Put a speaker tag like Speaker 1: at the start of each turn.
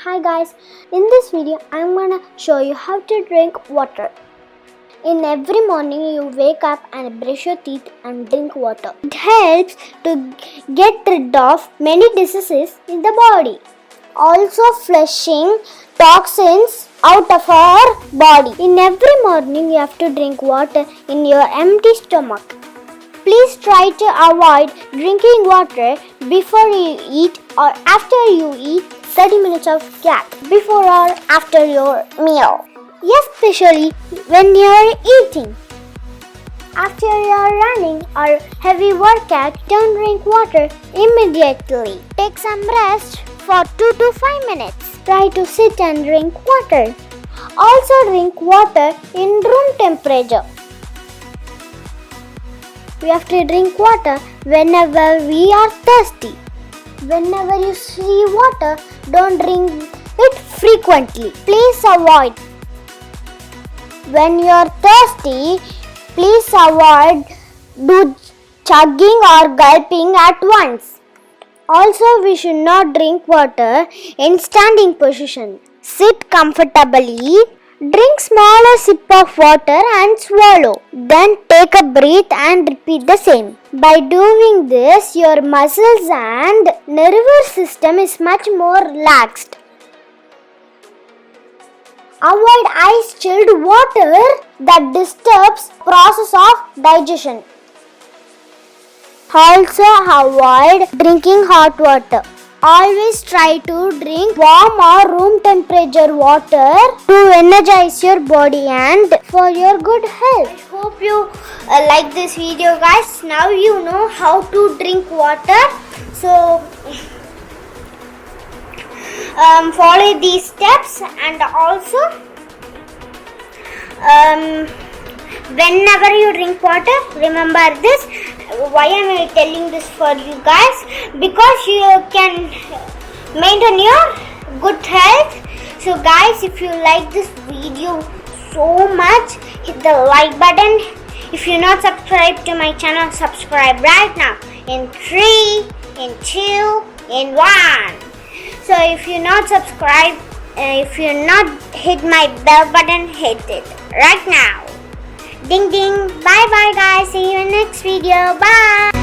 Speaker 1: Hi guys, in this video I'm gonna show you how to drink water. In every morning you wake up and brush your teeth and drink water. It helps to get rid of many diseases in the body. Also flushing toxins out of our body. In every morning you have to drink water in your empty stomach. Please try to avoid drinking water before you eat or after you eat 30 minutes of gap before or after your meal. Especially when you are eating. After you are running or heavy workout, don't drink water immediately. Take some rest for 2 to 5 minutes. Try to sit and drink water. Also drink water in room temperature. We have to drink water whenever we are thirsty. Whenever you see water, don't drink it frequently. Please avoid. When you are thirsty, please avoid do chugging or gulping at once. Also, we should not drink water in standing position. Sit comfortably. Drink smaller sip of water and swallow. Then take a breath and repeat the same. By doing this, your muscles and nervous system is much more relaxed. Avoid ice-chilled water that disturbs process of digestion. Also avoid drinking hot water. Always try to drink warm or room temperature water to energize your body and for your good health. I hope you like this video, guys. Now you know how to drink water. So follow these steps and also whenever you drink water, remember this. Why am I telling this for you guys? Because you can maintain your good health. So guys, if you like this video so much, hit the like button. If you're not subscribed to my channel, subscribe right now. In 3, in 2, in 1. So if you're not subscribed, if you're not hit my bell button, hit it right now. Ding ding. Bye bye guys. See you in next video. Bye.